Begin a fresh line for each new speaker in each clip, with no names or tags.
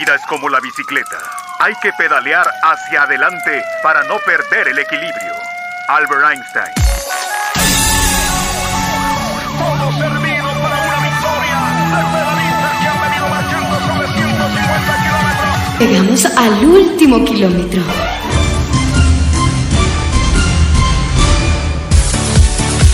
vida es como la bicicleta. Hay que pedalear hacia adelante para no perder el equilibrio. Albert Einstein.
Todo servido para una victoria. Los pedalistas que han venido marchando sobre 150 kilómetros.
Llegamos al último kilómetro.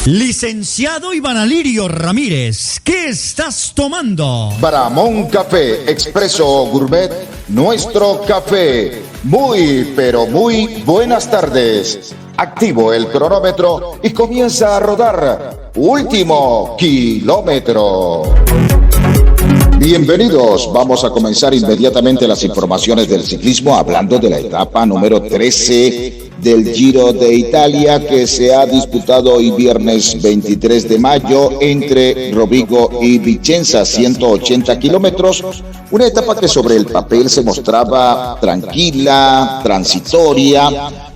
Licenciado Iván Alirio Ramírez, ¿qué estás tomando?
Bramón Café Expreso Gourmet, nuestro café. Muy, pero muy buenas tardes. Activo el cronómetro y comienza a rodar. Último kilómetro. Bienvenidos, vamos a comenzar inmediatamente las informaciones del ciclismo hablando de la etapa número 13 del Giro de Italia que se ha disputado hoy viernes 23 de mayo entre Rovigo y Vicenza, 180 kilómetros, una etapa que sobre el papel se mostraba tranquila, transitoria,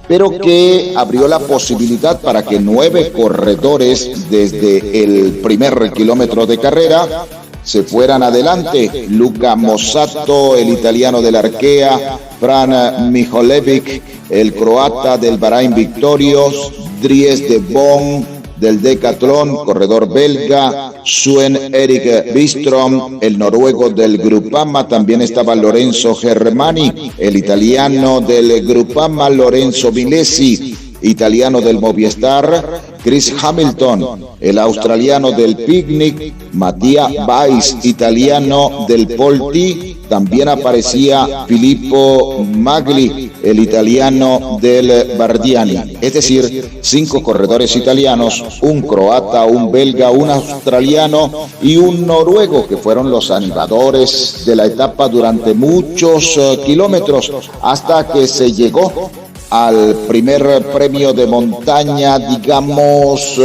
pero que abrió la posibilidad para que 9 corredores desde el primer kilómetro de carrera se fueran adelante. Luca Mossato, el italiano del Arkea, Fran Mijolevic, el croata del Bahrain Victorious, Dries de Bon del Decathlon, corredor belga, Sven Erik Bistrom, el noruego del Grupama, también estaba Lorenzo Germani, el italiano del Grupama, Lorenzo Milesi, italiano del Movistar, Chris Hamilton, el australiano del Picnic, Mattia Weiss, italiano del Polti, también aparecía Filippo Magli, el italiano del Bardiani. Es decir, 5 corredores italianos, un croata, un belga, un australiano y un noruego que fueron los animadores de la etapa durante muchos kilómetros hasta que se llegó al primer premio de montaña, digamos,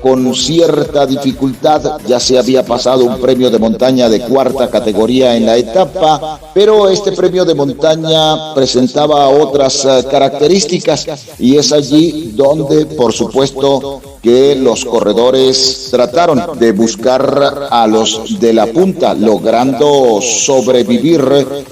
con cierta dificultad. Ya se había pasado un premio de montaña de cuarta categoría en la etapa, pero este premio de montaña presentaba otras características y es allí donde, por supuesto, que los corredores trataron de buscar a los de la punta, logrando sobrevivir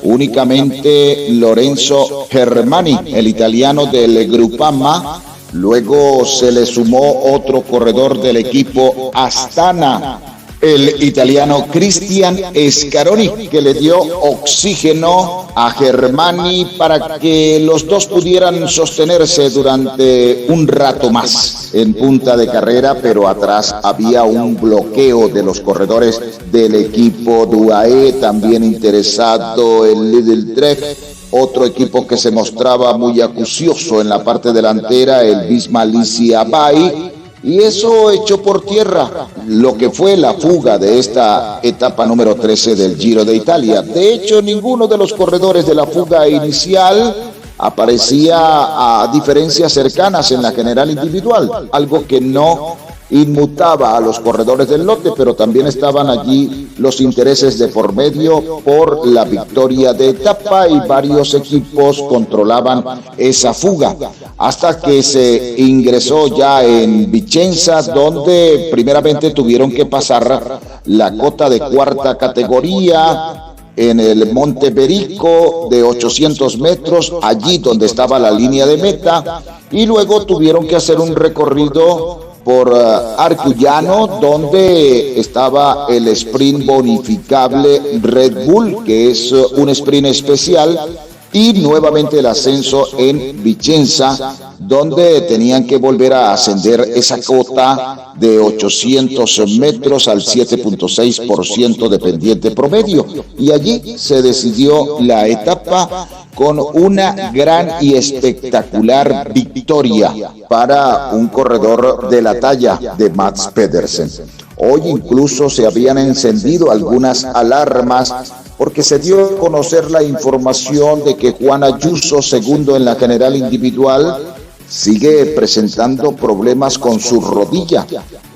únicamente Lorenzo Germani, el italiano del Grupama. Luego se le sumó otro corredor del equipo Astana, el italiano Cristian Scaroni, que le dio oxígeno a Germani para que los dos pudieran sostenerse durante un rato más en punta de carrera, pero atrás había un bloqueo de los corredores del equipo DUAE, también interesado el Lidl Trek, otro equipo que se mostraba muy acucioso en la parte delantera, el Visma Licia Bay, y eso echó por tierra lo que fue la fuga de esta etapa número 13 del Giro de Italia. De hecho, ninguno de los corredores de la fuga inicial aparecía a diferencias cercanas en la general individual, algo que no inmutaba a los corredores del lote, pero también estaban allí los intereses de por medio por la victoria de etapa y varios equipos controlaban esa fuga hasta que se ingresó ya en Vicenza, donde primeramente tuvieron que pasar la cota de cuarta categoría en el Monte Perico de 800 metros, allí donde estaba la línea de meta, y luego tuvieron que hacer un recorrido por Arcullano, donde estaba el sprint bonificable Red Bull, que es un sprint especial, y nuevamente el ascenso en Vicenza, donde tenían que volver a ascender esa cota de 800 metros al 7.6% de pendiente promedio. Y allí se decidió la etapa con una gran y espectacular victoria para un corredor de la talla de Mads Pedersen. Hoy incluso se habían encendido algunas alarmas porque se dio a conocer la información de que Juan Ayuso, segundo en la general individual, sigue presentando problemas con su rodilla,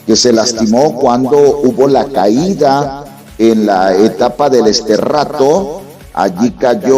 que se lastimó cuando hubo la caída en la etapa del Esterrato. Allí cayó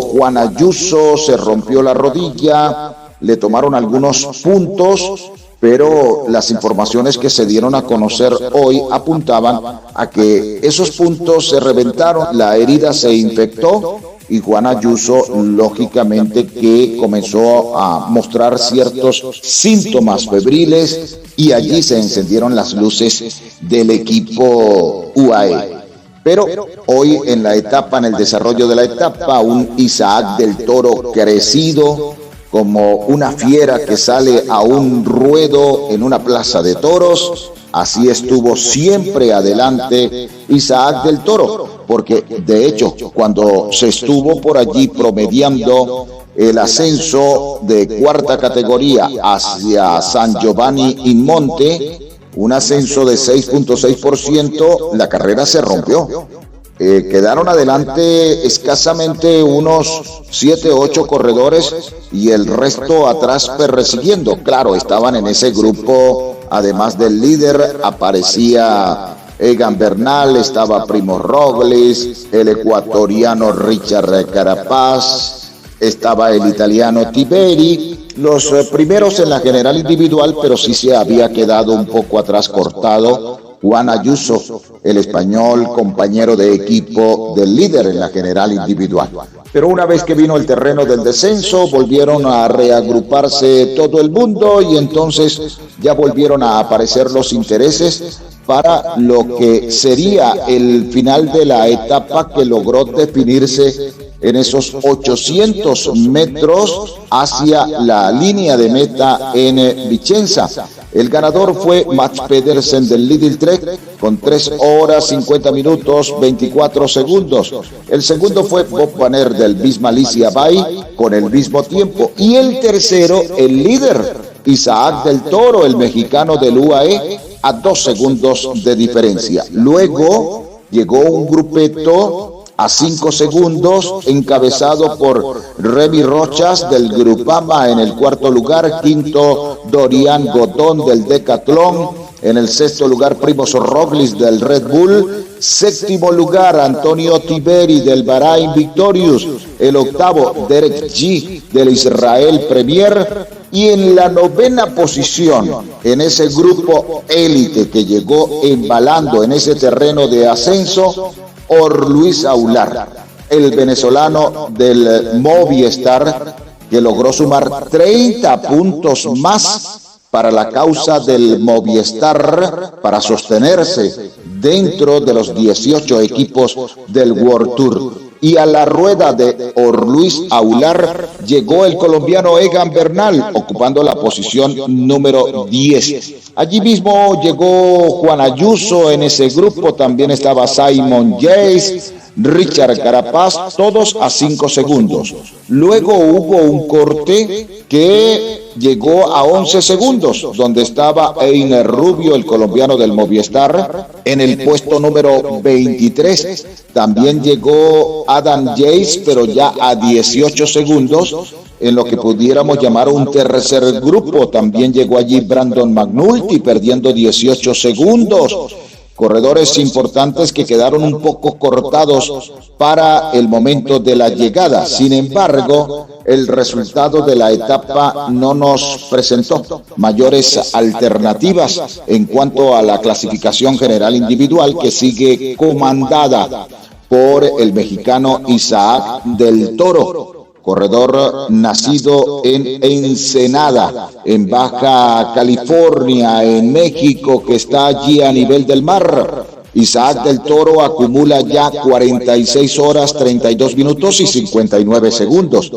Juan Ayuso, se rompió la rodilla, le tomaron algunos puntos, pero las informaciones que se dieron a conocer hoy apuntaban a que esos puntos se reventaron, la herida se infectó y Juan Ayuso, lógicamente, que comenzó a mostrar ciertos síntomas febriles y allí se encendieron las luces del equipo UAE. Pero hoy en la etapa, en el desarrollo de la etapa, un Isaac del Toro crecido como una fiera que sale a un ruedo en una plaza de toros. Así estuvo siempre adelante Isaac del Toro, porque de hecho cuando se estuvo por allí promediando el ascenso de cuarta categoría hacia San Giovanni in Monte, un ascenso de 6.6%, la carrera se rompió. Quedaron adelante escasamente unos 7 o 8 corredores y el resto atrás persiguiendo. Claro, estaban en ese grupo, además del líder, aparecía Egan Bernal, estaba Primo Roglic, el ecuatoriano Richard Carapaz, estaba el italiano Tiberi, los primeros en la general individual, pero sí se había quedado un poco atrás cortado Juan Ayuso, el español, compañero de equipo del líder en la general individual. Pero una vez que vino el terreno del descenso, volvieron a reagruparse todo el mundo y entonces ya volvieron a aparecer los intereses para lo que sería el final de la etapa que logró definirse en esos 800 metros hacia la línea de meta en Vicenza. El ganador fue Mats Pedersen del Lidl Trek con 3 horas 50 minutos 24 segundos. El segundo fue Bob Van Aert del Visma Lease Bay con el mismo tiempo. Y el tercero, el líder, Isaac del Toro, el mexicano del UAE, a 2 segundos de diferencia. Luego llegó un grupeto a 5 segundos, encabezado por Remy Rochas del Grupama en el cuarto lugar, quinto Dorian Godón del Decathlon, en el sexto lugar Primoz Roglic del Red Bull, séptimo lugar Antonio Tiberi del Bahrain Victorious, el octavo Derek G del Israel Premier, y en la novena posición, en ese grupo élite que llegó embalando en ese terreno de ascenso, Luis Aular, el venezolano del Movistar, que logró sumar 30 puntos más para la causa del Movistar, para sostenerse dentro de los 18 equipos del World Tour. Y a la rueda de Luis Aular llegó el colombiano Egan Bernal, ocupando la posición número 10. Allí mismo llegó Juan Ayuso en ese grupo, también estaba Simon Yates, Richard Carapaz, todos a 5 segundos. Luego hubo un corte que llegó a 11 segundos, donde estaba Einer Rubio, el colombiano del Movistar, en el puesto número 23. También llegó Adam Yates, pero ya a 18 segundos, en lo que pudiéramos llamar un tercer grupo. También llegó allí Brandon McNulty, perdiendo 18 segundos. Corredores importantes que quedaron un poco cortados para el momento de la llegada. Sin embargo, el resultado de la etapa no nos presentó mayores alternativas en cuanto a la clasificación general individual, que sigue comandada por el mexicano Isaac del Toro, corredor nacido en Ensenada, en Baja California, en México, que está allí a nivel del mar. Isaac del Toro acumula ya 46 horas, 32 minutos y 59 segundos.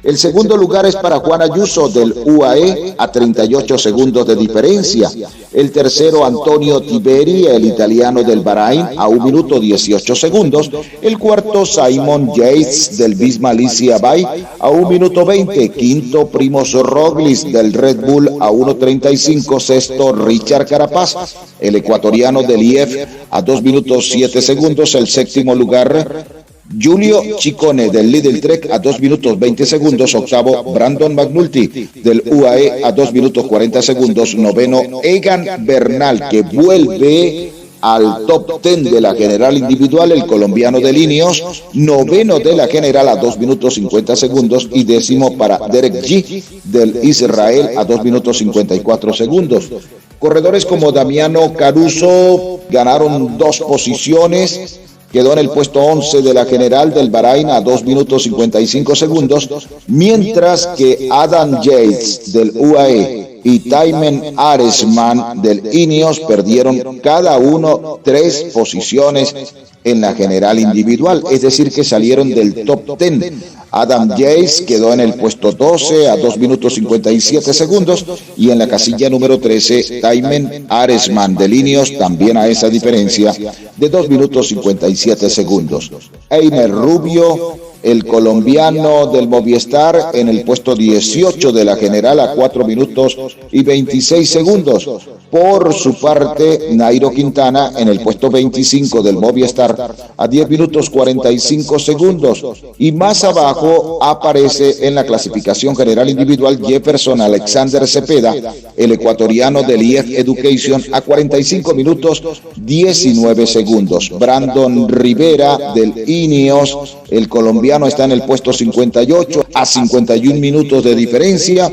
El segundo lugar es para Juan Ayuso del UAE a 38 segundos de diferencia. El tercero, Antonio Tiberi, el italiano del Bahrain, a 1 minuto 18 segundos. El cuarto, Simon Yates del Visma Lease Bay a 1 minuto 20. Quinto, Primoz Roglic del Red Bull a 1:35. Sexto, Richard Carapaz, el ecuatoriano del IF, a 2 minutos 7 segundos. El séptimo lugar, Giulio Ciccone del Lidl Trek a 2 minutos 20 segundos. Octavo, Brandon McNulty del UAE a 2 minutos 40 segundos. Noveno, Egan Bernal, que vuelve al top 10 de la general individual, el colombiano de Ineos. Noveno de la general a 2 minutos 50 segundos. Y décimo para Derek G del Israel a 2 minutos 54 segundos. Corredores como Damiano Caruso ganaron 2 posiciones. quedó en el puesto 11 de la general del Bahrein a 2 minutos 55 segundos, mientras que Adam Yates del UAE y Thymen Arensman del Ineos perdieron cada uno 3 posiciones en la general individual, es decir, que salieron del top 10. Adam Yates quedó en el puesto 12 a 2 minutos 57 segundos y en la casilla número 13, Thymen Arensman del Ineos también a esa diferencia de 2 minutos 57 segundos. Eimer Rubio, el colombiano del Movistar, en el puesto 18 de la general a 4 minutos y 26 segundos. Por su parte, Nairo Quintana en el puesto 25 del Movistar a 10 minutos 45 segundos. Y más abajo aparece en la clasificación general individual Jefferson Alexander Cepeda, el ecuatoriano del EF Education, a 45 minutos 19 segundos. Brandon Rivera del Ineos, el colombiano, está en el puesto 58 a 51 minutos de diferencia.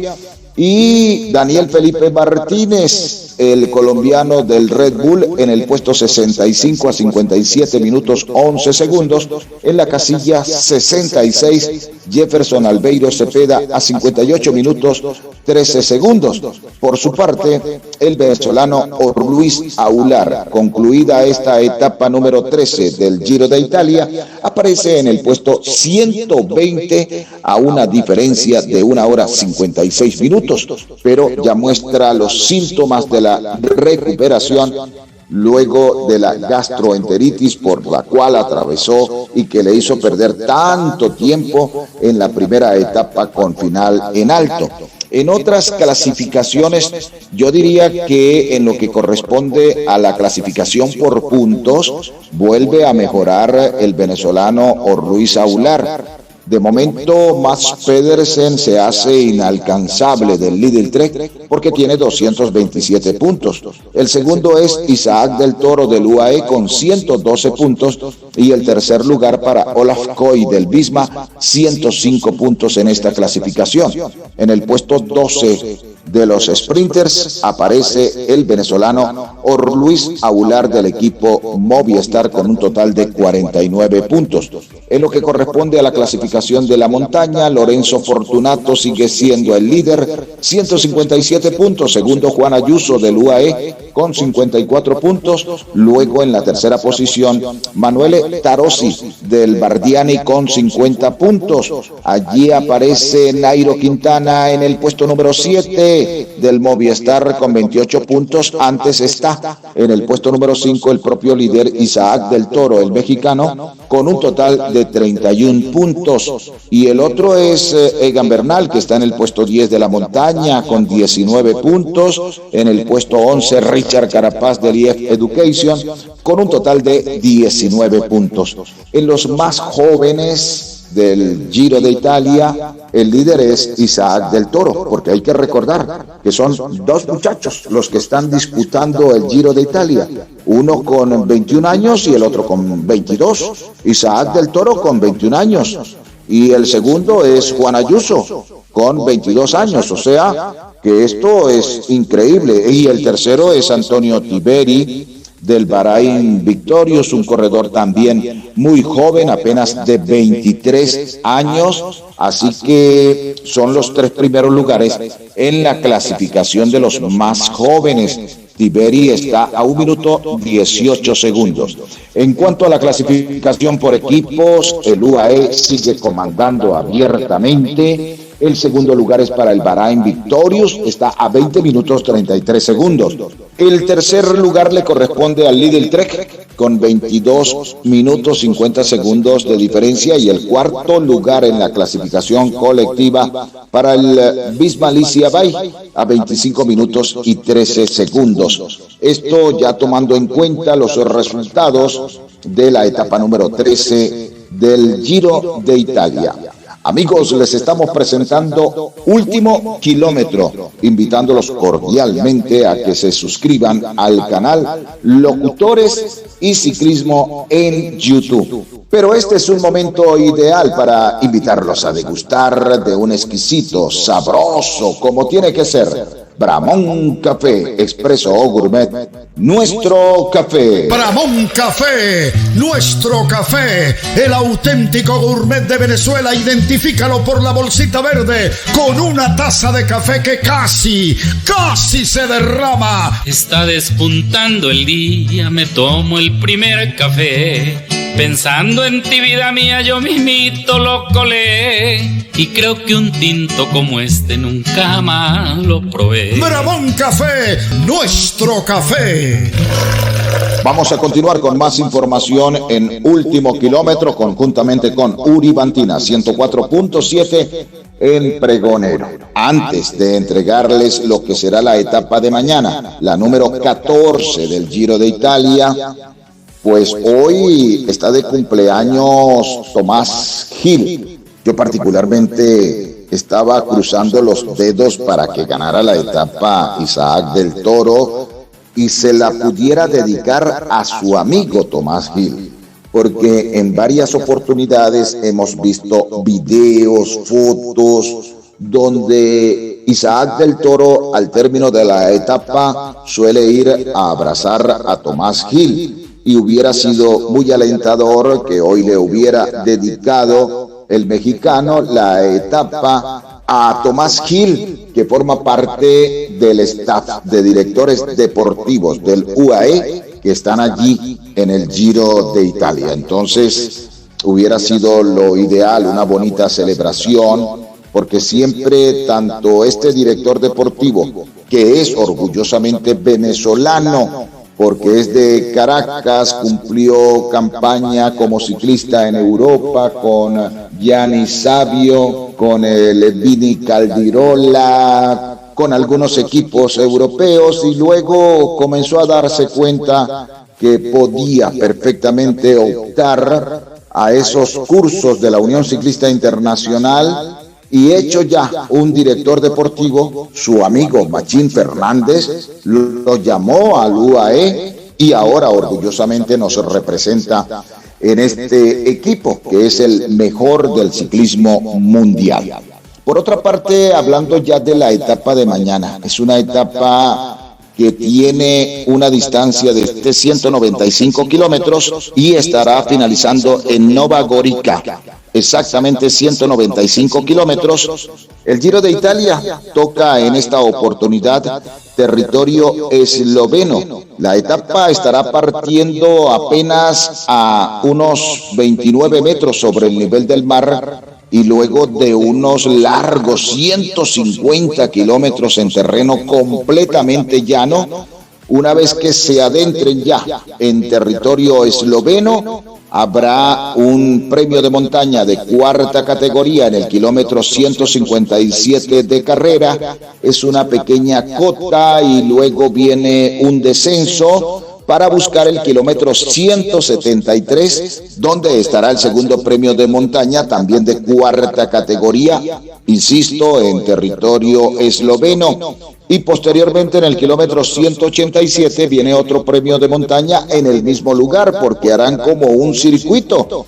Y Daniel Felipe Martínez, el colombiano del Red Bull, en el puesto 65 a 57 minutos 11 segundos. En la casilla 66, Jefferson Albeiro Cepeda a 58 minutos 13 segundos. Por su parte, el venezolano Luis Aular, concluida esta etapa número 13 del Giro de Italia, aparece en el puesto 120 a una diferencia de 1 hora 56 minutos, pero ya muestra los síntomas de la recuperación luego de la gastroenteritis por la cual atravesó y que le hizo perder tanto tiempo en la primera etapa con final en alto. En otras clasificaciones, yo diría que en lo que corresponde a la clasificación por puntos, vuelve a mejorar el venezolano Luis Aular. De momento, Mats Pedersen se hace inalcanzable del Lidl Trek porque tiene 227 puntos. El segundo es Isaac del Toro del UAE con 112 puntos y el tercer lugar para Olaf Koy del Visma, 105 puntos en esta clasificación. En el puesto 12 de los sprinters aparece el venezolano Luis Aular del equipo Movistar con un total de 49 puntos. En lo que corresponde a la clasificación de la montaña, Lorenzo Fortunato sigue siendo el líder, 157 puntos, segundo Juan Ayuso del UAE con 54 puntos, luego en la tercera posición Manuele Tarosi del Bardiani con 50 puntos, allí aparece Nairo Quintana en el puesto número 7 del Movistar con 28 puntos, antes está en el puesto número 5 el propio líder Isaac del Toro, el mexicano, con un total de 31 puntos, y el otro es Egan Bernal, que está en el puesto 10 de la montaña con 19 puntos, en el puesto 11 Richard Carapaz del EF Education con un total de 19 puntos. En los más jóvenes del Giro de Italia, el líder es Isaac del Toro, porque hay que recordar que son dos muchachos los que están disputando el Giro de Italia, uno con 21 años y el otro con 22. Isaac del Toro con 21 años y el segundo es Juan Ayuso con 22 años, o sea que esto es increíble. Y el tercero es Antonio Tiberi del Bahrain Victorious, un corredor también muy joven, apenas de 23 años, así que son los 3 primeros lugares en la clasificación de los más jóvenes. Tiberi está a 1 minuto 18 segundos. En cuanto a la clasificación por equipos, el UAE sigue comandando abiertamente. El segundo lugar es para el Bahrain Victorious, está a 20 minutos 33 segundos. El tercer lugar le corresponde al Lidl Trek con 22 minutos 50 segundos de diferencia, y el cuarto lugar en la clasificación colectiva para el Visma Lease Bay a 25 minutos y 13 segundos. Esto ya tomando en cuenta los resultados de la etapa número 13 del Giro de Italia. Amigos, les estamos presentando Último Kilómetro, invitándolos cordialmente a que se suscriban al canal Locutores y Ciclismo en YouTube. Pero este es un momento ideal para invitarlos a degustar de un exquisito, sabroso, como tiene que ser, Bramón Café, Expreso o Gourmet, nuestro café.
Bramón Café, nuestro café, el auténtico gourmet de Venezuela. Identifícalo por la bolsita verde con una taza de café que casi se derrama.
Está despuntando el día, me tomo el primer café. Pensando en ti, vida mía, yo mismito lo colé. Y creo que un tinto como este nunca más lo probé.
Bramón Café, nuestro café.
Vamos a continuar con más información en Último Kilómetro, conjuntamente con Uribantina 104.7 en Pregonero. Antes de entregarles lo que será la etapa de mañana, la número 14 del Giro de Italia, pues hoy está de cumpleaños Tomás Gil. Yo particularmente estaba cruzando los dedos para que ganara la etapa Isaac del Toro y se la pudiera dedicar a su amigo Tomás Gil, porque en varias oportunidades hemos visto videos, fotos, donde Isaac del Toro al término de la etapa suele ir a abrazar a Tomás Gil. Y hubiera sido muy alentador que hoy le hubiera dedicado el mexicano la etapa a Tomás Gil, que forma parte del staff de directores deportivos del UAE que están allí en el Giro de Italia. Entonces hubiera sido lo ideal, una bonita celebración, porque siempre tanto este director deportivo, que es orgullosamente venezolano, porque es de Caracas, cumplió campaña como ciclista en Europa con Gianni Savio, con el Vini Caldirola, con algunos equipos europeos, y luego comenzó a darse cuenta que podía perfectamente optar a esos cursos de la Unión Ciclista Internacional. Y hecho ya un director deportivo, su amigo Machín Fernández lo llamó al UAE y ahora orgullosamente nos representa en este equipo que es el mejor del ciclismo mundial. Por otra parte, hablando ya de la etapa de mañana, es una etapa que tiene una distancia de 195 kilómetros y estará finalizando en Nova Gorica. Exactamente 195 kilómetros. El Giro de Italia toca en esta oportunidad territorio esloveno. La etapa estará partiendo apenas a unos 29 metros sobre el nivel del mar y luego de unos largos 150 kilómetros en terreno completamente llano. Una vez que se adentren ya en territorio esloveno, habrá un premio de montaña de cuarta categoría en el kilómetro 157 de carrera. Es una pequeña cota y luego viene un descenso para buscar el kilómetro 173, donde estará el segundo premio de montaña, también de cuarta categoría, insisto, en territorio esloveno. Y posteriormente en el kilómetro 187 viene otro premio de montaña en el mismo lugar, porque harán como un circuito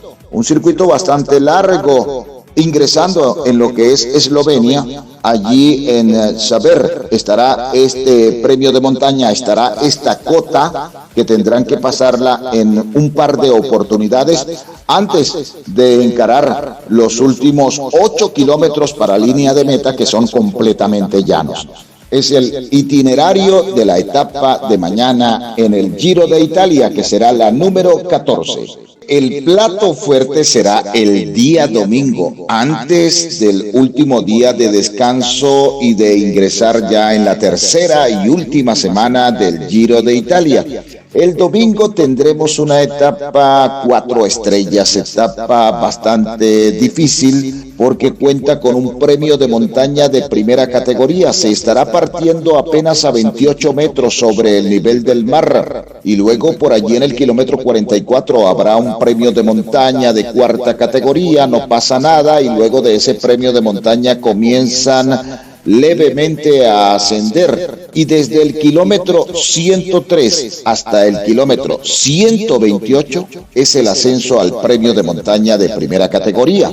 bastante largo, ingresando en lo que es Eslovenia. Allí en Saber estará este premio de montaña, estará esta cota que tendrán que pasarla en un par de oportunidades antes de encarar los últimos 8 kilómetros para línea de meta, que son completamente llanos. Es el itinerario de la etapa de mañana en el Giro de Italia, que será la número 14. El plato fuerte será el día domingo, antes del último día de descanso y de ingresar ya en la tercera y última semana del Giro de Italia. El domingo tendremos una etapa 4 estrellas, etapa bastante difícil porque cuenta con un premio de montaña de primera categoría. Se estará partiendo apenas a 28 metros sobre el nivel del mar y luego por allí en el kilómetro 44 habrá un premio de montaña de cuarta categoría, no pasa nada, y luego de ese premio de montaña comienzan levemente a ascender y desde el kilómetro 103 hasta el kilómetro 128 es el ascenso al premio de montaña de primera categoría.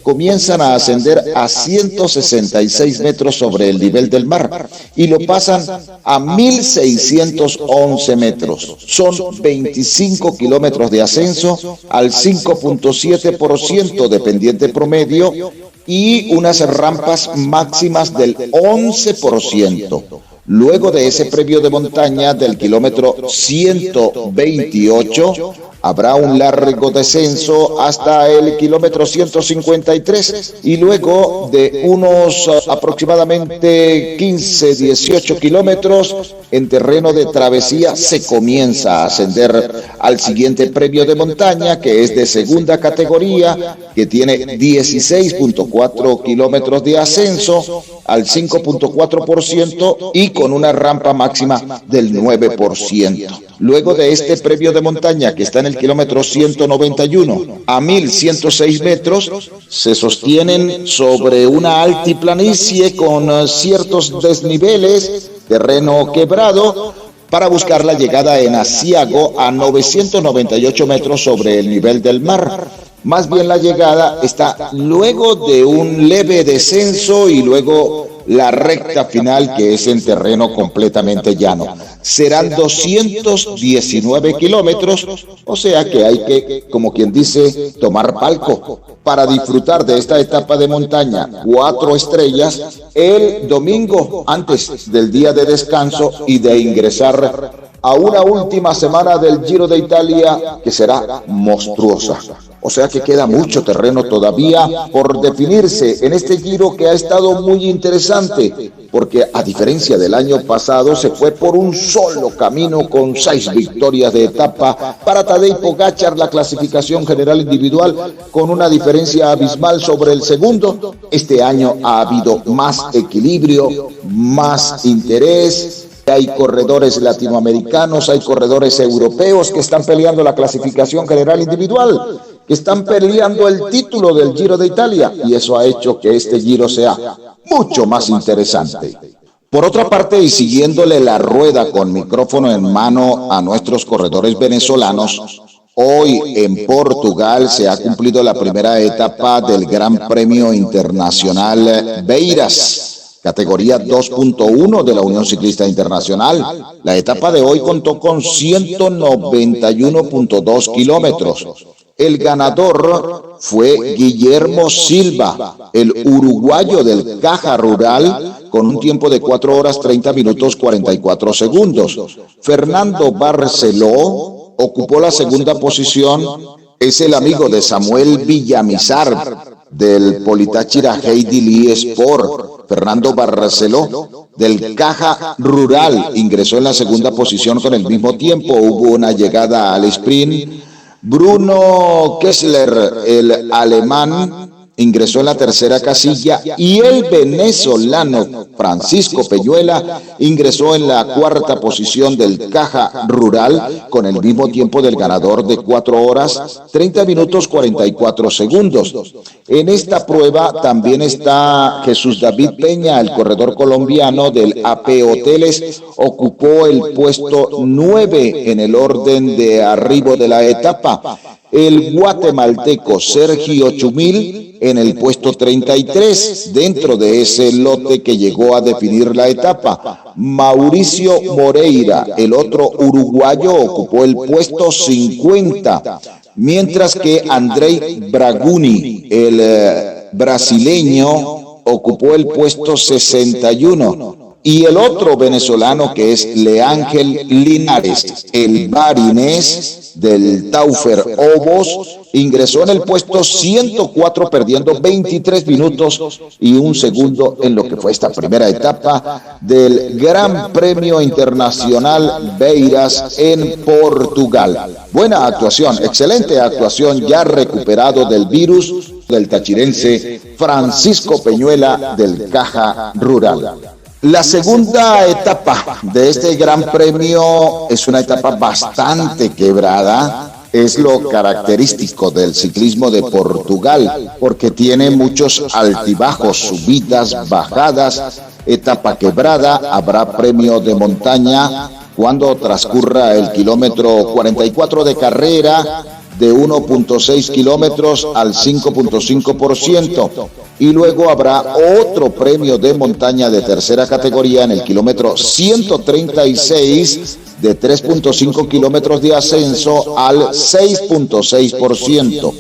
Comienzan a ascender a 166 metros sobre el nivel del mar y lo pasan a 1.611 metros. Son 25 kilómetros de ascenso al 5.7% de pendiente promedio y unas rampas máximas del 11%. Luego de ese premio de montaña del kilómetro 128, habrá un largo descenso hasta el kilómetro 153 y luego de unos aproximadamente 15-18 kilómetros en terreno de travesía se comienza a ascender al siguiente premio de montaña, que es de segunda categoría, que tiene 16.4 kilómetros de ascenso al 5.4% y con una rampa máxima del 9%. Luego de este premio de montaña, que está en el kilómetro 191 a 1.106 metros, se sostienen sobre una altiplanicie con ciertos desniveles, terreno quebrado, para buscar la llegada en Asiago a 998 metros sobre el nivel del mar. Más bien la llegada está luego de un leve descenso y luego la recta final, que es en terreno completamente llano. Serán 219 kilómetros, o sea que hay que, como quien dice, tomar palco para disfrutar de esta etapa de montaña 4 estrellas el domingo antes del día de descanso y de ingresar a una última semana del Giro de Italia que será monstruosa. O sea que queda mucho terreno todavía por definirse en este Giro, que ha estado muy interesante, porque a diferencia del año pasado se fue por un solo camino con 6 victorias de etapa para Tadej Pogačar, la clasificación general individual con una diferencia abismal sobre el segundo. Este año ha habido más equilibrio, más interés. Hay corredores latinoamericanos, hay corredores europeos que están peleando la clasificación general individual, que están peleando el título del Giro de Italia, y eso ha hecho que este Giro sea mucho más interesante. Por otra parte, y siguiéndole la rueda con micrófono en mano a nuestros corredores venezolanos, hoy en Portugal se ha cumplido la primera etapa del Gran Premio Internacional Beiras, categoría 2.1 de la Unión Ciclista Internacional. La etapa de hoy contó con 191.2 kilómetros. El ganador fue Guillermo Silva, el uruguayo del Caja Rural, con un tiempo de 4 horas 30 minutos 44 segundos. Fernando Barceló ocupó la segunda posición. Es el amigo de Samuel Villamizar del Politáchira Heidi Sport. Fernando Barceló del Caja Rural ingresó en la segunda posición con el mismo tiempo. Hubo una llegada al sprint. Bruno Kessler, el alemán, ingresó en la tercera casilla y el venezolano Francisco Peñuela ingresó en la cuarta posición del Caja Rural con el mismo tiempo del ganador de 4 horas 30 minutos 44 segundos. En esta prueba también está Jesús David Peña, el corredor colombiano del AP Hoteles, ocupó el puesto 9 en el orden de arribo de la etapa. El guatemalteco Sergio Chumil en el puesto 33 dentro de ese lote que llegó a definir la etapa. Mauricio Moreira, el otro uruguayo, ocupó el puesto 50, mientras que Andrei Braguni, el brasileño, ocupó el puesto 61. Y el otro venezolano, que es Leángel Linares, el barinés del Taufer Obos, ingresó en el puesto 104 perdiendo 23 minutos y un segundo en lo que fue esta primera etapa del Gran Premio Internacional Beiras en Portugal. Buena actuación, excelente actuación, ya recuperado del virus del tachirense Francisco Peñuela del Caja Rural. La segunda etapa de este Gran Premio es una etapa bastante quebrada. Es lo característico del ciclismo de Portugal, porque tiene muchos altibajos, subidas, bajadas, etapa quebrada. Habrá premio de montaña cuando transcurra el kilómetro 44 de carrera, de 1.6 kilómetros al 5.5%. Y luego habrá otro premio de montaña de tercera categoría en el kilómetro 136, de 3.5 kilómetros de ascenso al 6.6%.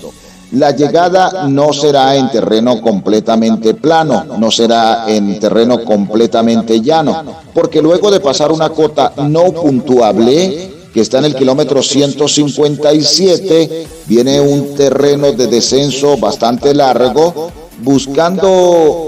La llegada no será en terreno completamente plano, no será en terreno completamente llano, porque luego de pasar una cota no puntuable, que está en el kilómetro 157, viene un terreno de descenso bastante largo, buscando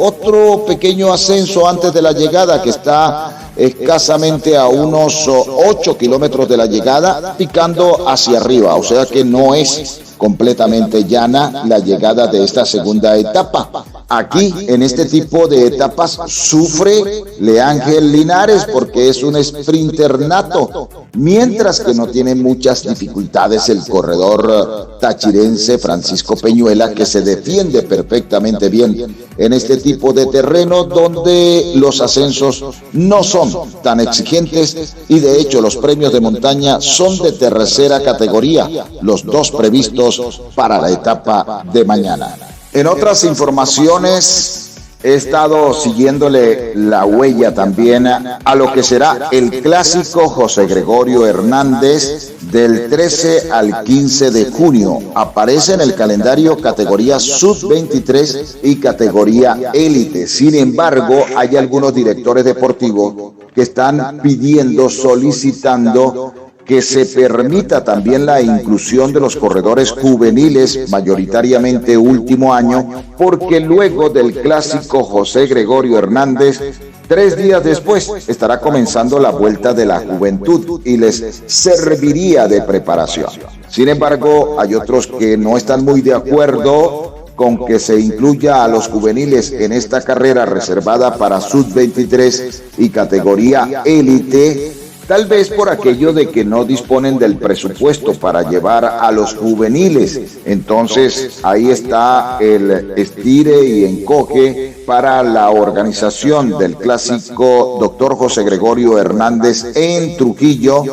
otro pequeño ascenso antes de la llegada, que está escasamente a unos 8 kilómetros de la llegada, picando hacia arriba, o sea que no es completamente llana la llegada de esta segunda etapa. Aquí, en este tipo de etapas, sufre Leángel Linares porque es un sprinter nato, mientras que no tiene muchas dificultades el corredor tachirense Francisco Peñuela, que se defiende perfectamente bien en este tipo de terreno donde los ascensos no son tan exigentes y de hecho los premios de montaña son de tercera categoría, los dos previstos para la etapa de mañana. En otras informaciones, he estado siguiéndole la huella también a lo que será el clásico José Gregorio Hernández del 13 al 15 de junio. Aparece en el calendario categoría sub-23 y categoría élite. Sin embargo, hay algunos directores deportivos que están pidiendo, solicitando que se permita también la inclusión de los corredores juveniles, mayoritariamente último año, porque luego del clásico José Gregorio Hernández, 3 días después estará comenzando la Vuelta de la Juventud y les serviría de preparación. Sin embargo, hay otros que no están muy de acuerdo con que se incluya a los juveniles en esta carrera reservada para sub-23 y categoría élite, tal vez por aquello de que no disponen del presupuesto para llevar a los juveniles. Entonces, ahí está el estire y encoge para la organización del clásico Dr. José Gregorio Hernández en Trujillo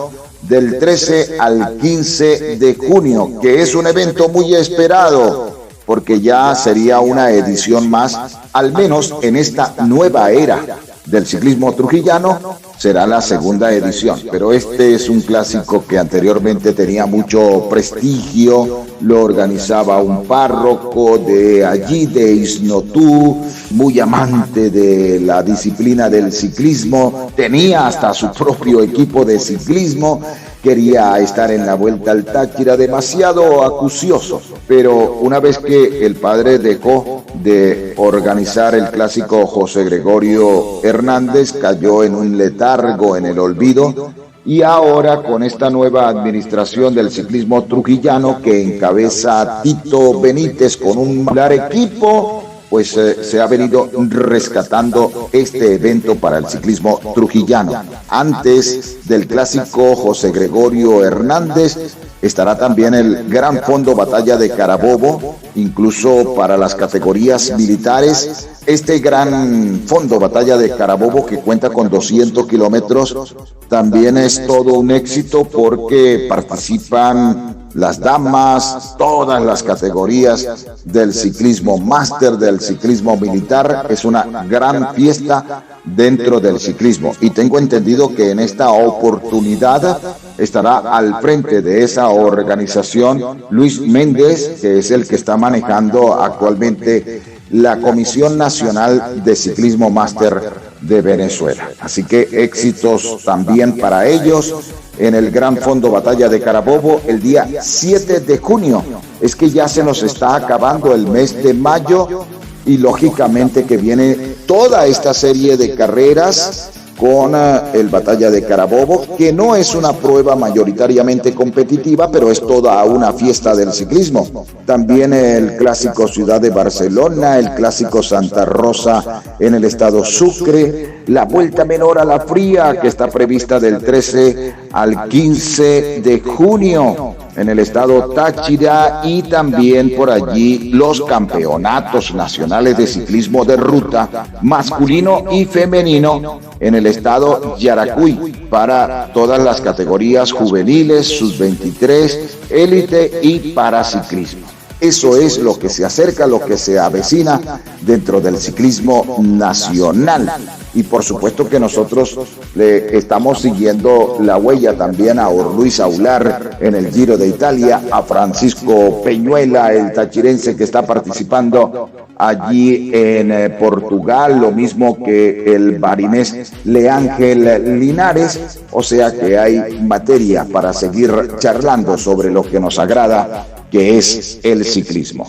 del 13 al 15 de junio, que es un evento muy esperado, porque ya sería una edición más, al menos en esta nueva era del ciclismo trujillano, será la segunda edición, pero este es un clásico que anteriormente tenía mucho prestigio, lo organizaba un párroco de allí, de Isnotú, muy amante de la disciplina del ciclismo, tenía hasta su propio equipo de ciclismo, quería estar en la Vuelta al Táchira, demasiado acucioso, pero una vez que el padre dejó de organizar el clásico José Gregorio Hernández, cayó en un letargo, en el olvido, y ahora con esta nueva administración del ciclismo trujillano que encabeza Tito Benítez con un gran equipo, pues se ha venido rescatando este evento para el ciclismo trujillano. Antes del clásico José Gregorio Hernández estará también el Gran Fondo Batalla de Carabobo, incluso para las categorías militares. Este Gran Fondo Batalla de Carabobo, que cuenta con 200 kilómetros, también es todo un éxito porque participan las damas, todas las categorías del ciclismo máster, del ciclismo militar. Es una gran fiesta dentro del ciclismo y tengo entendido que en esta oportunidad estará al frente de esa organización Luis Méndez, que es el que está manejando actualmente la Comisión Nacional de Ciclismo Máster de Venezuela. Así que éxitos también para ellos en el Gran Fondo Batalla de Carabobo el día 7 de junio. Es que ya se nos está acabando el mes de mayo y lógicamente que viene toda esta serie de carreras con el Batalla de Carabobo, que no es una prueba mayoritariamente competitiva, pero es toda una fiesta del ciclismo. También el Clásico Ciudad de Barcelona, el Clásico Santa Rosa en el estado Sucre, la Vuelta Menor a la Fría, que está prevista del 13 al 15 de junio. en el estado Táchira, y también por allí los campeonatos nacionales de ciclismo de ruta masculino y femenino en el estado Yaracuy para todas las categorías juveniles, sub-23, élite y paraciclismo. Eso es lo que se acerca, lo que se avecina dentro del ciclismo nacional. Y por supuesto que nosotros le estamos siguiendo la huella también a Luis Aular en el Giro de Italia, a Francisco Peñuela, el tachirense que está participando allí en Portugal, lo mismo que el barinés Leángel Linares. O sea que hay materia para seguir charlando sobre lo que nos agrada, que es el ciclismo.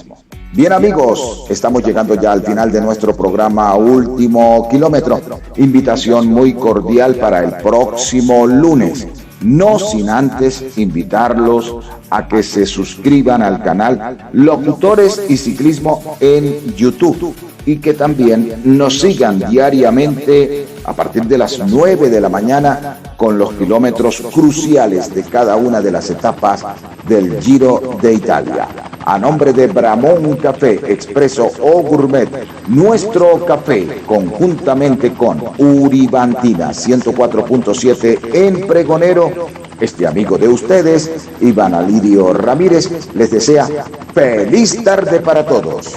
Bien amigos, estamos llegando ya al final de nuestro programa Último Kilómetro. Invitación muy cordial para el próximo lunes. No sin antes invitarlos a que se suscriban al canal Locutores y Ciclismo en YouTube y que también nos sigan diariamente a partir de las 9 de la mañana con los kilómetros cruciales de cada una de las etapas del Giro de Italia. A nombre de Bramón Café Expreso o Gourmet, nuestro café, conjuntamente con Uribantina 104.7 en Pregonero, este amigo de ustedes, Iván Alirio Ramírez, les desea feliz tarde para todos.